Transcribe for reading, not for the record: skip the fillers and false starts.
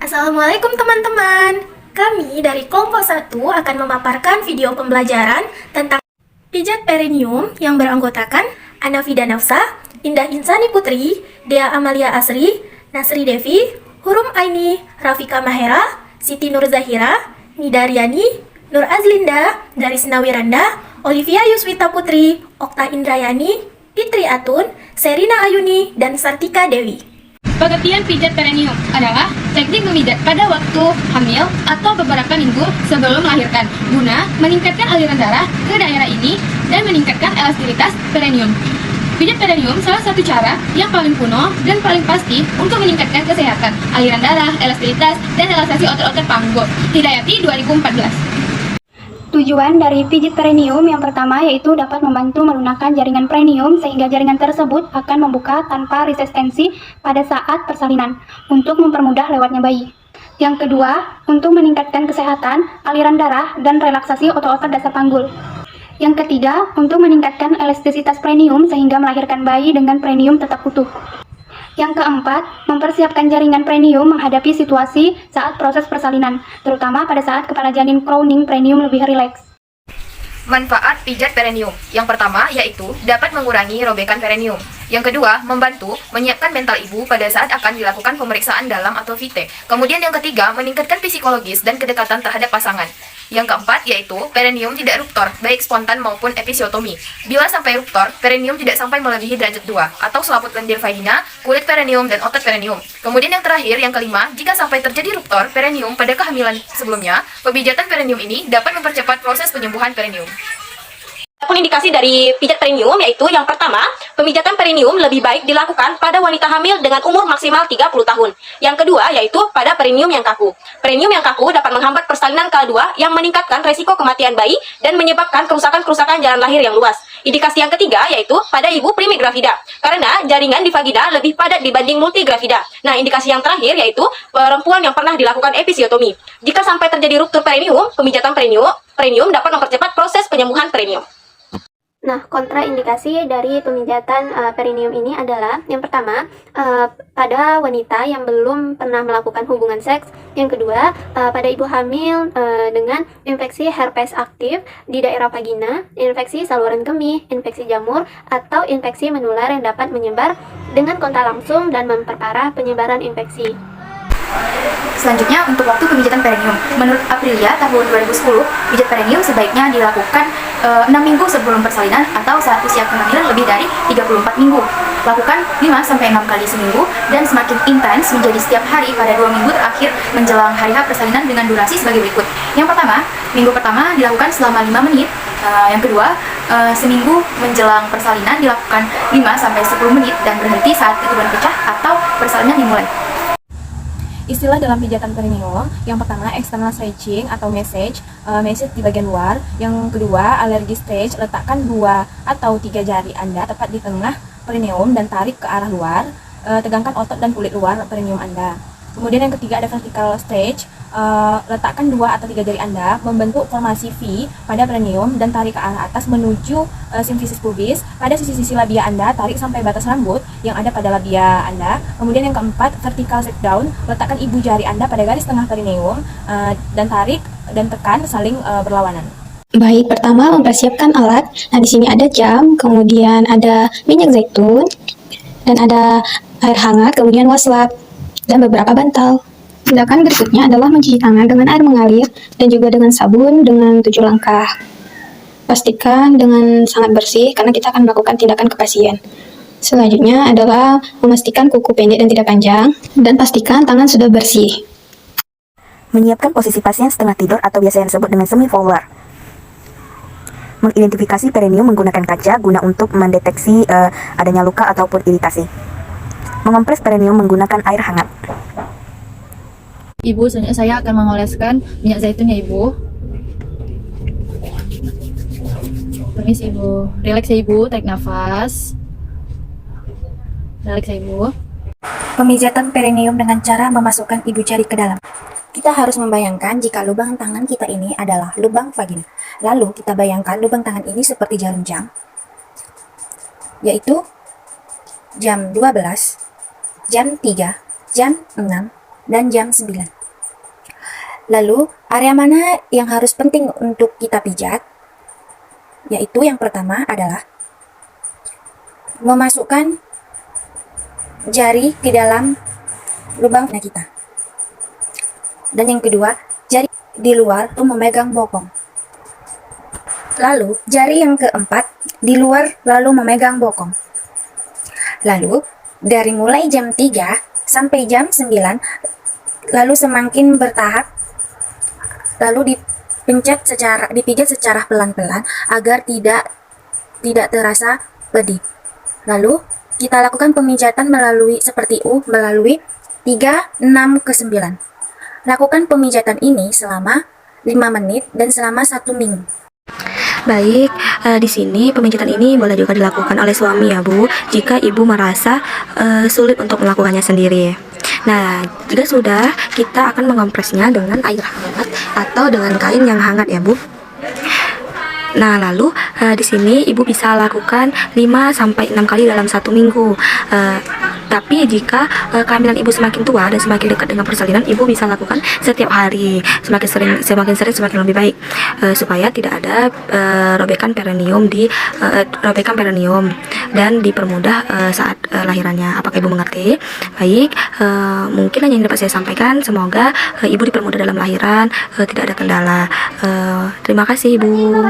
Assalamualaikum teman-teman. Kami dari kelompok 1 akan memaparkan video pembelajaran tentang pijat perineum yang beranggotakan Anafida Nafsa, Indah Insani Putri, Dea Amalia Asri, Nasri Devi, Hurum Aini, Rafika Mahera, Siti Nur Zahira, Nida Riani, Nur Azlinda, Darisna Wiranda, Olivia Yuswita Putri, Okta Indrayani, Fitri Atun, Serina Ayuni, dan Sartika Dewi. Pengertian pijat perineum adalah teknik memijat pada waktu hamil atau beberapa minggu sebelum melahirkan guna meningkatkan aliran darah ke daerah ini dan meningkatkan elastisitas perineum. Pijat perineum salah satu cara yang paling kuno dan paling pasti untuk meningkatkan kesehatan aliran darah, elastisitas, dan relaksasi otot-otot panggul. Hidayati 2014. Tujuan dari pijit perineum yang pertama yaitu dapat membantu melunakkan jaringan perineum sehingga jaringan tersebut akan membuka tanpa resistensi pada saat persalinan untuk mempermudah lewatnya bayi. Yang kedua, untuk meningkatkan kesehatan, aliran darah, dan relaksasi otot-otot dasar panggul. Yang ketiga, untuk meningkatkan elastisitas perineum sehingga melahirkan bayi dengan perineum tetap utuh. Yang keempat, mempersiapkan jaringan perineum menghadapi situasi saat proses persalinan, terutama pada saat kepala janin crowning perineum lebih rileks. Manfaat pijat perineum. Yang pertama yaitu dapat mengurangi robekan perineum. Yang kedua, membantu menyiapkan mental ibu pada saat akan dilakukan pemeriksaan dalam atau VT. Kemudian yang ketiga, meningkatkan psikologis dan kedekatan terhadap pasangan. Yang keempat yaitu perineum tidak ruptor, baik spontan maupun episiotomi. Bila sampai ruptor, perineum tidak sampai melebihi derajat 2 atau selaput lendir vagina, kulit perineum, dan otot perineum. Kemudian yang terakhir, yang kelima, jika sampai terjadi ruptor perineum pada kehamilan sebelumnya, pemijatan perineum ini dapat mempercepat proses penyembuhan perineum. Adapun indikasi dari pijat perineum yaitu yang pertama, pemijatan perineum lebih baik dilakukan pada wanita hamil dengan umur maksimal 30 tahun. Yang kedua yaitu pada perineum yang kaku. Perineum yang kaku dapat menghambat persalinan kedua yang meningkatkan resiko kematian bayi dan menyebabkan kerusakan-kerusakan jalan lahir yang luas. Indikasi yang ketiga yaitu pada ibu primigravida, karena jaringan di vagina lebih padat dibanding multigravida. Nah, indikasi yang terakhir yaitu perempuan yang pernah dilakukan episiotomi. Jika sampai terjadi ruptur perineum, pemijatan perineum dapat mempercepat proses penyembuhan perineum. Nah, kontraindikasi dari pemijatan perineum ini adalah yang pertama, pada wanita yang belum pernah melakukan hubungan seks. Yang kedua, pada ibu hamil dengan infeksi herpes aktif di daerah vagina, infeksi saluran kemih, infeksi jamur, atau infeksi menular yang dapat menyebar dengan kontak langsung dan memperparah penyebaran infeksi. Selanjutnya, untuk waktu pemijatan perineum. Menurut Aprilia tahun 2010, pijat perineum sebaiknya dilakukan 6 minggu sebelum persalinan atau saat usia kehamilan lebih dari 34 minggu. Lakukan 5-6 kali seminggu dan semakin intens menjadi setiap hari pada 2 minggu terakhir menjelang hari H persalinan dengan durasi sebagai berikut. Yang pertama, minggu pertama dilakukan selama 5 menit. Yang kedua, seminggu menjelang persalinan dilakukan 5-10 menit dan berhenti saat ketuban pecah atau persalinan dimulai. Istilah dalam pijatan perineum, yang pertama external stretching atau massage di bagian luar. Yang kedua allergy stage, letakkan 2 atau 3 jari Anda tepat di tengah perineum dan tarik ke arah luar, tegangkan otot dan kulit luar perineum Anda. Kemudian yang ketiga ada vertical stage, letakkan 2 atau 3 jari Anda membentuk formasi V pada perineum dan tarik ke arah atas menuju simfisis pubis. Pada sisi-sisi labia Anda, tarik sampai batas rambut yang ada pada labia Anda. Kemudian yang keempat, vertical step down, letakkan ibu jari Anda pada garis tengah perineum dan tarik dan tekan saling berlawanan. Baik, pertama mempersiapkan alat. Nah, di sini ada jam, kemudian ada minyak zaitun, dan ada air hangat, kemudian waslap, dan beberapa bantal. Tindakan berikutnya adalah mencuci tangan dengan air mengalir dan juga dengan sabun dengan 7 langkah. Pastikan dengan sangat bersih karena kita akan melakukan tindakan ke pasien. Selanjutnya adalah memastikan kuku pendek dan tidak panjang dan pastikan tangan sudah bersih. Menyiapkan posisi pasien setengah tidur atau biasa yang disebut dengan semi-volar. Mengidentifikasi perineum menggunakan kaca guna untuk mendeteksi adanya luka ataupun iritasi. Mengompres perineum menggunakan air hangat. Ibu, selanjutnya saya akan mengoleskan minyak zaitun ya Ibu. Permisi Ibu. Relax ya Ibu, tarik nafas. Relax ya Ibu. Pemijatan perineum dengan cara memasukkan ibu jari ke dalam. Kita harus membayangkan jika lubang tangan kita ini adalah lubang vagina. Lalu kita bayangkan lubang tangan ini seperti jarum jam, yaitu jam 12, jam 3, jam 6, dan jam 9. Lalu, area mana yang harus penting untuk kita pijat? Yaitu yang pertama adalah memasukkan jari ke dalam lubang vagina kita. Dan yang kedua, jari di luar untuk memegang bokong. Lalu, jari yang keempat di luar lalu memegang bokong. Lalu, dari mulai jam 3 sampai jam 9, lalu semakin bertahap, lalu dipijat secara pelan-pelan agar tidak terasa pedih. Lalu kita lakukan pemijatan melalui 3, 6 ke 9. Lakukan pemijatan ini selama 5 menit dan selama 1 minggu. Baik, di sini pemijatan ini boleh juga dilakukan oleh suami ya Bu, jika ibu merasa sulit untuk melakukannya sendiri. Nah, jika sudah, kita akan mengompresnya dengan air hangat atau dengan kain yang hangat ya Bu. Nah, lalu di sini ibu bisa lakukan 5-6 kali dalam 1 minggu. Tapi jika kehamilan ibu semakin tua dan semakin dekat dengan persalinan, ibu bisa lakukan setiap hari. Semakin sering semakin lebih baik, supaya tidak ada robekan perineum dan dipermudah saat lahirannya. Apakah ibu mengerti? Baik, mungkin hanya yang dapat saya sampaikan. Semoga ibu dipermudah dalam lahiran, tidak ada kendala. Terima kasih ibu.